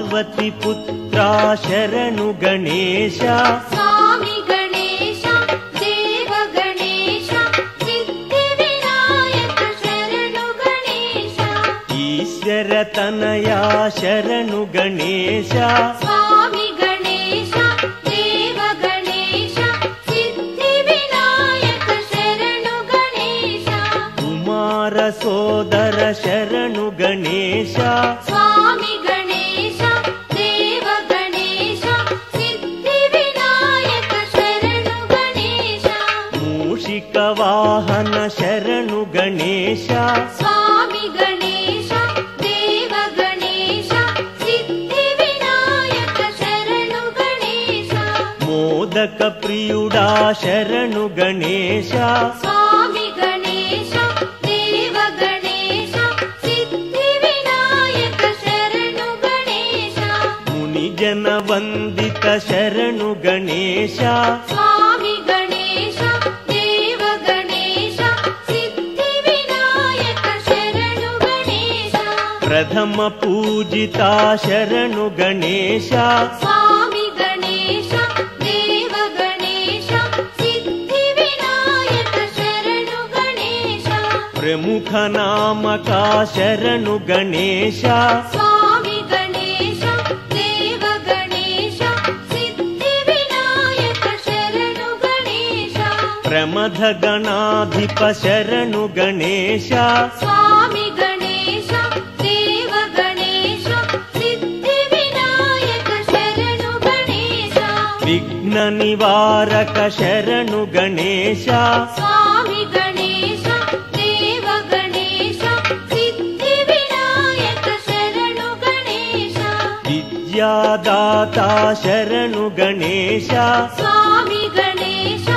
ಪಾರ್ವತಿ ಪುತ್ರ ಶರಣು ಗಣೇಶ ಸ್ವಾಮಿ ಗಣೇಶ ದೇವ ಗಣೇಶ ಸಿದ್ಧಿ ವಿನಾಯಕ ಶರಣು ಗಣೇಶ ಈಶ್ವರ ತನಯ ಶರಣು ಗಣೇಶ ಸ್ವಾಮಿ ಗಣೇಶ ದೇವ ಗಣೇಶ ಸಿದ್ಧಿ ವಿನಾಯಕ ಶರಣು ಗಣೇಶ ಕುಮಾರ ಸೋದರ ಶರಣು ಗಣೇಶ ಸ್ವಾಮಿ ಗಣೇಶ ದೇವ ಗಣೇಶ ಸಿದ್ಧಿ ವಿನಾಯಕ ಶರಣು ಗಣೇಶ ಮೂಷಿಕ ವಾಹನ ಶರಣು ಗಣೇಶ ಸ್ವಾಮಿ ಗಣೇಶ ದೇವ ಗಣೇಶ ಸಿದ್ಧಿ ವಿನಾಯಕ ಶರಣು ಗಣೇಶ ಮೋದಕ ಪ್ರಿಯುಡಾ ಶರಣು ಗಣೇಶ ಸ್ವಾಮಿ ಗಣೇಶ ದೇವ ಗಣೇಶ ಸಿದ್ಧಿ ವಿನಾಯಕ ಶರಣು ಗಣೇಶ ಮುನಿಜನ ವಂದಿತ ಶರಣು ಗಣೇಶ ಸ್ವಾಮಿ ಗಣೇಶ ದೇವ ಗಣೇಶ ಸಿದ್ಧಿ ವಿನಾಯಕ ಶರಣು ಗಣೇಶ ಪ್ರಥಮ ಪೂಜಿತ ಶರಣು ಗಣೇಶ ಸ್ವಾಮಿ ಗಣೇಶ ದೇವ ಗಣೇಶ ಸಿದ್ಧಿ ವಿನಾಯಕ ಶರಣು ಗಣೇಶ ಪ್ರಮುಖ ನಾಮಕ ಶರಣು ಗಣೇಶ ಸ್ವಾಮಿ ಗಣೇಶ ದೇವ ಗಣೇಶ ಸಿದ್ಧಿ ವಿನಾಯಕ ಶರಣು ಗಣೇಶ ಪ್ರಮಥ ಗಣಾಧಿಪ ಶರಣು ಗಣೇಶ ಸ್ವಾಮಿ ಗಣೇಶ ದೇವ ಗಣೇಶ ಸಿದ್ಧಿ ವಿನಾಯಕ ಶರಣು ಗಣೇಶ ವಿಘ್ನ ನಿವಾರಕ ಶರಣು ಗಣೇಶ ಸ್ವಾಮಿ ಗಣೇಶ ದೇವ ಗಣೇಶ ಸಿದ್ಧಿ ವಿನಾಯಕ ಶರಣು ಗಣೇಶ ವಿದ್ಯಾದಾತ ಶರಣು ಗಣೇಶ ಸ್ವಾಮಿ ಗಣೇಶ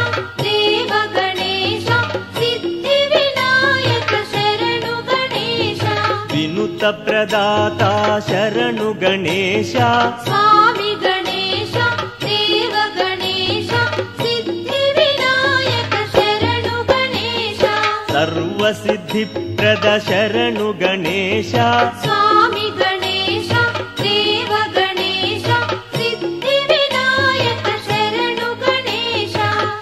ದೇವ ಗಣೇಶ ಸಿದ್ಧಿ ವಿನಾಯಕ ಶರಣು ಗಣೇಶ ವಿನುತ ಪ್ರದಾತ ಶರಣು ಗಣೇಶ ಸ್ವಾಮಿ ಗಣೇಶ ದೇವ ಗಣೇಶ ಸಿದ್ಧಿ ವಿನಾಯಕ ಶರಣು ಗಣೇಶ ಸರ್ವ ಸಿದ್ಧಿಪ್ರದ ಶರಣು ಗಣೇಶ ಸ್ವಾಮಿ ಗಣೇಶ ದೇವ ಗಣೇಶ ಸಿದ್ಧಿ ವಿನಾಯಕ ಶರಣು ಗಣೇಶ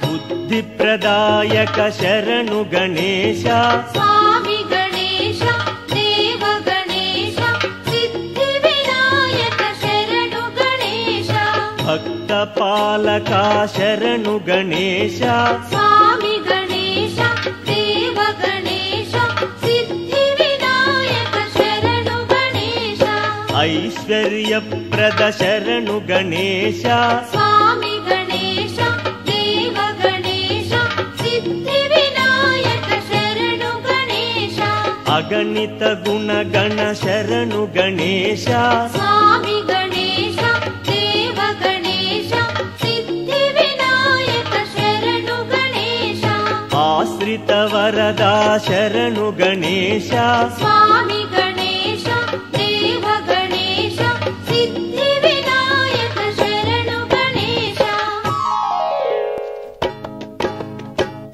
ಬುದ್ಧಿಪ್ರದಾಯಕ ಶರಣು ಗಣೇಶ ಸ್ವಾಮಿ ಗಣೇಶ ದೇವ ಗಣೇಶ ಸಿದ್ಧಿ ವಿನಾಯಕ ಶರಣು ಗಣೇಶ ಭಕ್ತ ಪಾಲಕ ಶರಣು ಗಣೇಶ ಸ್ವಾಮಿ ಗಣೇಶ ದೇವ ಗಣೇಶ ಸಿದ್ಧಿ ವಿನಾಯಕ ಶರಣು ಗಣೇಶ ಐಶ್ವರ್ಯಪ್ರದ ಶರಣು ಗಣೇಶ ಸ್ವಾಮಿ ಗಣೇಶ ದೇವ ಗಣೇಶ ಸಿದ್ಧಿ ವಿನಾಯಕ ಶರಣು ಗಣೇಶ ಅಗಣಿತ ಗುಣಗಣ ಶರಣು ಗಣೇಶ ಸ್ವಾಮಿ ಗಣೇಶ ದೇವ ಗಣೇಶ ಸಿದ್ಧಿ ವಿನಾಯಕ ಶರಣು ಗಣೇಶ ಆಶ್ರಿತ ವರದ ಶರಣು ಗಣೇಶ ಸ್ವಾಮಿ ಗಣೇಶ ದೇವ ಗಣೇಶ ಸಿದ್ಧಿ ವಿನಾಯಕ ಶರಣು ಗಣೇಶ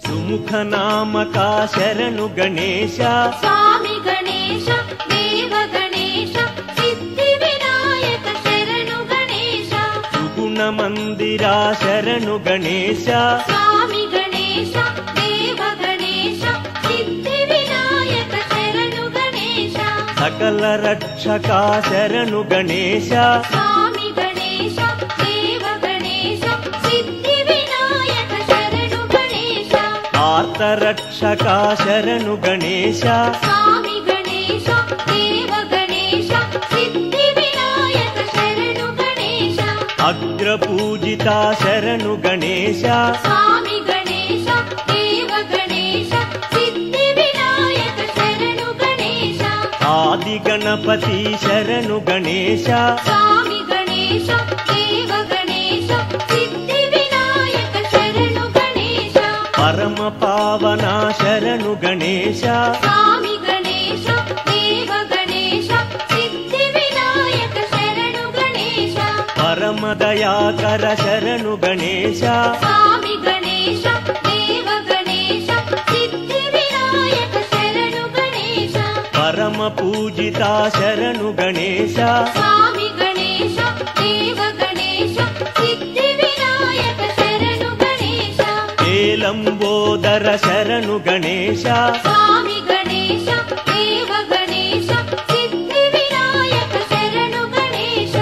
ಸುಮುಖ ನಾಮಕ ಶರಣು ಗಣೇಶ ಸ್ವಾಮಿ ಗಣೇಶ ದೇವ ಗಣೇಶ ಸಿದ್ಧಿ ವಿನಾಯಕ ಶರಣು ಗಣೇಶ ಸುಗುಣ ಮಂದಿರ ಶರಣು ಗಣೇಶ ಸ್ವಾಮಿ ಗಣೇಶ ದೇವ ಗಣೇಶ ಸಿದ್ಧಿ ವಿನಾಯಕ ಶರಣು ಗಣೇಶ ಸಕಲ ರಕ್ಷಕ ಶರಣು ಗಣೇಶ ಸ್ವಾಮಿ ಗಣೇಶ ದೇವ ಗಣೇಶ ಸಿದ್ಧಿ ವಿನಾಯಕ ಶರಣು ಗಣೇಶ ಆರ್ತ ರಕ್ಷಕ ಶರಣು ಗಣೇಶ ಸ್ವಾಮಿ ಗಣೇಶ ದೇವ ಗಣೇಶ ಸಿದ್ಧಿ ವಿನಾಯಕ ಶರಣು ಗಣೇಶ ಅಗ್ರ ಪೂಜಿತ ಶರಣು ಗಣೇಶ ಸ್ವಾಮಿ ಗಣೇಶ ದೇವ ಗಣೇಶ ಸಿದ್ಧಿ ವಿನಾಯಕ ಶರಣು ಗಣೇಶ ಆದಿ ಗಣಪತಿ ಶರಣು ಗಣೇಶ ಸ್ವಾಮಿ ಗಣೇಶ ದೇವ ಗಣೇಶ ಸಿದ್ಧಿ ವಿನಾಯಕ ಶರಣು ಗಣೇಶ ಪರಮ ಪಾವನ ಶರಣು ಗಣೇಶ ಸ್ವಾಮಿ ಗಣೇಶ ದೇವ ಗಣೇಶ ಸಿದ್ಧಿ ವಿನಾಯಕ ಶರಣು ಗಣೇಶ ಪರಮ ದಯಾಕರ ಶರಣು ಗಣೇಶ ಸ್ವಾಮಿ ಗಣೇಶ ದೇವ ಗಣೇಶ ಸಿದ್ಧಿ ವಿನಾಯಕ ಶರಣು ಗಣೇಶ ಪರಮ ಪೂಜಿತ ಶರಣು ಗಣೇಶ ಸ್ವಾಮಿ ಗಣೇಶ ಲಂಬೋದರ ಶರಣು ಗಣೇಶ ಸ್ವಾಮಿ ಗಣೇಶ ದೇವ ಗಣೇಶ ಸಿದ್ಧಿ ವಿನಾಯಕ ಶರಣು ಗಣೇಶ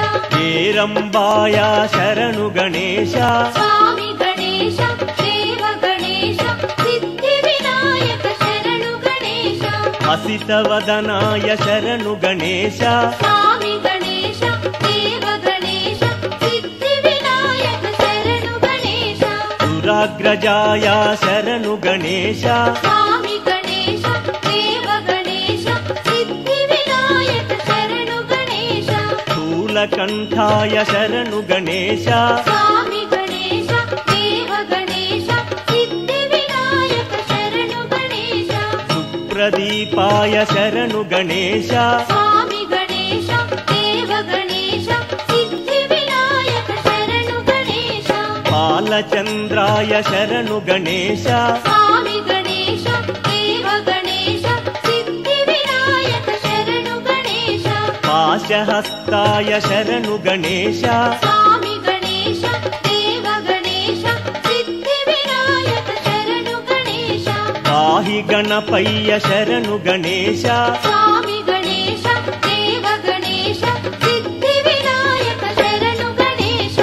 ಏರಂಬಾಯ ಶರಣು ಗಣೇಶ ಸ್ವಾಮಿ ಗಣೇಶ ದೇವ ಗಣೇಶ ಸಿದ್ಧಿ ವಿನಾಯಕ ಶರಣು ಗಣೇಶ ಹಸಿತವದನಾಯ ಶರಣು ಗಣೇಶ ಸ್ವಾಮಿ ಗಣೇಶ ದೇವ ಗಣೇಶ ಸಿದ್ಧಿ ವಿನಾಯಕ ಶರಣು ಗಣೇಶ ದುರಾಗ್ರಜಾಯ ಶರಣು ಗಣೇಶ ಸ್ವಾಮಿ ಗಣೇಶ ದೇವ ಗಣೇಶ ಸಿದ್ಧಿ ವಿನಾಯಕ ಶರಣು ಗಣೇಶ ಸ್ಥೂಲಕಂಠಾಯ ಶರಣು ಗಣೇಶ ಸ್ವಾಮಿ ಗಣೇಶ ದೇವ ಗಣೇಶ ಸಿದ್ಧಿ ವಿನಾಯಕ ಶರಣು ಗಣೇಶ ಸುಪ್ರದೀಪಾಯ ಶರಣು ಗಣೇಶ ಸ್ವಾಮಿ ಗಣೇಶ ದೇವ ಗಣೇಶ ಸಿದ್ಧಿ ವಿನಾಯಕ ಶರಣು ಗಣೇಶ ಬಾಲಚಂದ್ರಾಯ ಶರಣು ಗಣೇಶ ಸ್ವಾಮಿ ಗಣೇಶ ದೇವ ಗಣೇಶ ಸಿದ್ಧಿ ವಿನಾಯಕ ಶರಣು ಗಣೇಶ ಪಾಶಹಸ್ತಾಯ ಶರಣು ಗಣೇಶ ಸ್ವಾಮಿ ಗಣೇಶ ದೇವ ಗಣೇಶ ಸಿದ್ಧಿ ವಿನಾಯಕ ಶರಣು ಗಣೇಶ ಪಾಹಿ ಗಣಪಯ್ಯ ಶರಣು ಗಣೇಶ ಸ್ವಾಮಿ ಗಣೇಶ ದೇವ ಗಣೇಶ ಸಿದ್ಧಿ ವಿನಾಯಕ ಶರಣು ಗಣೇಶ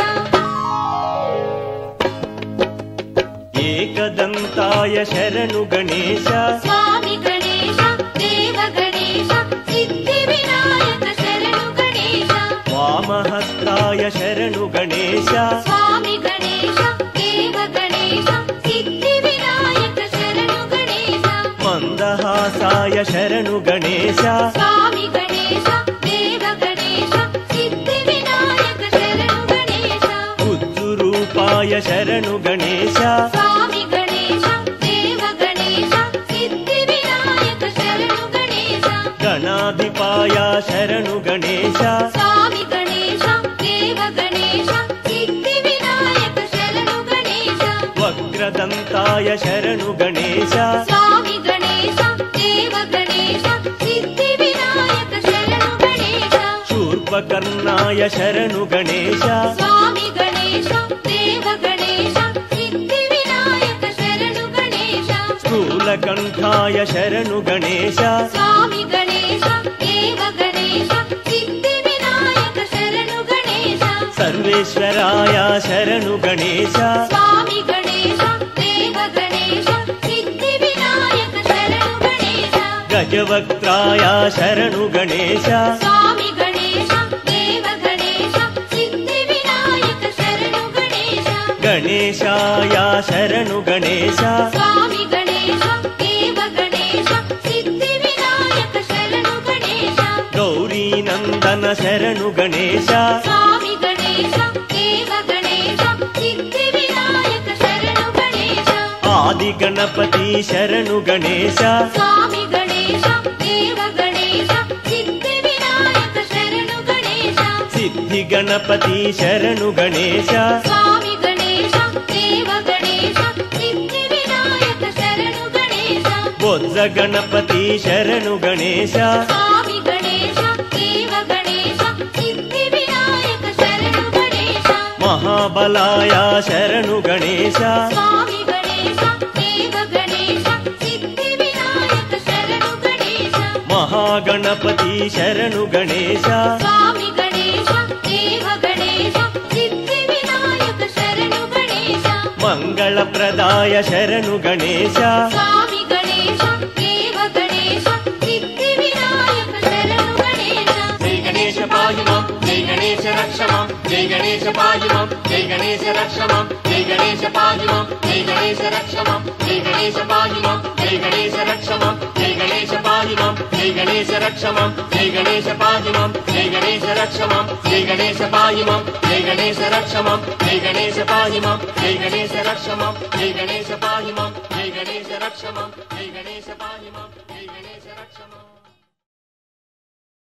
ಏಕದಂತಾಯ ಶರಣು ಗಣೇಶ ಸ್ವಾಮಿ ಗಣೇಶ ದೇವ ಗಣೇಶ ಸಿದ್ಧಿ ವಿನಾಯಕ ಶರಣು ಗಣೇಶ ವಾಮಹಸ್ತಾಯ ಶರಣು ಗಣೇಶ ಸ್ವಾಮಿ ಗಣೇಶ ದೇವ ಗಣೇಶ ಸಿದ್ಧಿ ವಿನಾಯಕ ಶರಣು ಗಣೇಶ ಮಂದಹಾಸಾಯ ಶರಣು ಗಣೇಶ ಸ್ವಾಮಿ ಗಣೇಶ ದೇವ ಗಣೇಶ ಸಿದ್ಧಿ ವಿನಾಯಕ ಶರಣು ಗಣೇಶ ಬುದ್ಧುರೂಪಾಯ ಶರಣು ಗಣೇಶ ಸ್ವಾಮಿ ಗಣೇಶ ದೇವ ಗಣೇಶ ಸಿದ್ಧಿ ವಿನಾಯಕ ಶರಣು ಗಣೇಶ ಗಣಾಧಿಪಾಯ ಶರಣು ಗಣೇಶ ಸ್ವಾಮಿ ಗಣೇಶ ದೇವ ಗಣೇಶ ಸಿದ್ಧಿ ವಿನಾಯಕ ಶರಣು ಗಣೇಶ ವಕ್ರದಂತಾಯ ಶರಣು ಗಣೇಶ ಸ್ವಾಮಿ ಗಣೇಶ ದೇವ ಗಣೇಶ ಸಿದ್ಧಿ ವಿನಾಯಕ ಶರಣು ಗಣೇಶ ಶೂರ್ಪಕರ್ಣಾಯ ಶರಣು ಗಣೇಶ ಸ್ವಾಮಿ ಗಣೇಶ ದೇವ ಗಣೇಶ ಸಿದ್ಧಿ ವಿನಾಯಕ ಶರಣು ಗಣೇಶ ಸ್ಥೂಲಕಂಠಾಯ ಶರಣು ಗಣೇಶ ಸ್ವಾಮಿ ಗಣೇಶ ದೇವ ಗಣೇಶ ಸಿದ್ಧಿ ವಿನಾಯಕ ಶರಣು ಗಣೇಶ ಸರ್ವೇಶ್ವರಾಯ ಶರಣು ಗಣೇಶ ಸ್ವಾಮಿ ಗಣೇಶ ದೇವ ಗಣೇಶ ಸಿದ್ಧಿ ವಿನಾಯಕ ಶರಣು ಗಣೇಶ ಗಜವಕ್ತ್ರಾಯ ಶರಣು ಗಣೇಶ ಸ್ವಾಮಿ ಗಣೇಶ ದೇವ ಗಣೇಶ ಸಿದ್ಧಿ ವಿನಾಯಕ ಶರಣು ಗಣೇಶ ಗಣೇಶಾಯ ಶರಣು ಗಣೇಶ ಸ್ವಾಮಿ ಗಣೇಶ ದೇವ ಗಣೇಶ ಸಿದ್ಧಿ ವಿನಾಯಕ ಶರಣು ಗಣೇಶ ಗೌರಿ ನಂದನ ಶರಣು ಗಣೇಶ ಸ್ವಾಮಿ ಗಣೇಶ ದೇವ ಗಣೇಶ ಸಿದ್ಧಿ ವಿನಾಯಕ ಶರಣು ಗಣೇಶ ಆದಿ ಗಣಪತಿ ಶರಣು ಗಣೇಶ ಸ್ವಾಮಿ ಗಣೇಶ ದೇವ ಗಣೇಶ ಸಿದ್ಧಿ ವಿನಾಯಕ ಶರಣು ಗಣೇಶ ಸಿದ್ಧಿ ಗಣಪತಿ ಶರಣು ಗಣೇಶ ಸ್ವಾಮಿ ಗಣೇಶ ದೇವ ಗಣೇಶ ಸಿದ್ಧಿ ವಿನಾಯಕ ಶರಣು ಗಣೇಶ ಬೊಜ್ಜ ಗಣಪತಿ ಶರಣು ಗಣೇಶ ಸ್ವಾಮಿ ಗಣೇಶ ದೇವ ಗಣೇಶ ಸಿದ್ಧಿ ವಿನಾಯಕ ಶರಣು ಗಣೇಶ ಮಹಾಬಲಾಯ ಶರಣು ಗಣೇಶ ಸ್ವಾಮಿ ಗಣೇಶ ದೇವ ಗಣೇಶ ಸಿದ್ಧಿ ವಿನಾಯಕ ಶರಣು ಗಣೇಶ ಮಹಾಗಣಪತಿ ಶರಣು ಗಣೇಶ ಸ್ವಾಮಿ ಗಣೇಶ ದೇವ ಗಣೇಶ ಸಿದ್ಧಿ ವಿನಾಯಕ ಶರಣು ಗಣೇಶ ಮಂಗಳಪ್ರದಾಯ ಶರಣು ಗಣೇಶ ಸ್ವಾಮಿ ಗಣೇಶ ದೇವ ಗಣೇಶ ಸಿದ್ಧಿ ವಿನಾಯಕ ಶರಣು ಗಣೇಶ जय गणेश पाहि मां जय गणेश रक्ष मां जय गणेश पाहि मां जय गणेश रक्ष मां जय गणेश पाहि मां जय गणेश रक्ष मां जय गणेश पाहि मां जय गणेश रक्ष मां जय गणेश पाहि मां जय गणेश रक्ष मां जय गणेश पाहि मां जय गणेश रक्ष मां जय गणेश पाहि मां जय गणेश रक्ष मां जय गणेश पाहि मां जय गणेश रक्ष मां जय गणेश पाहि मां जय गणेश रक्ष मां जय गणेश पाहि मां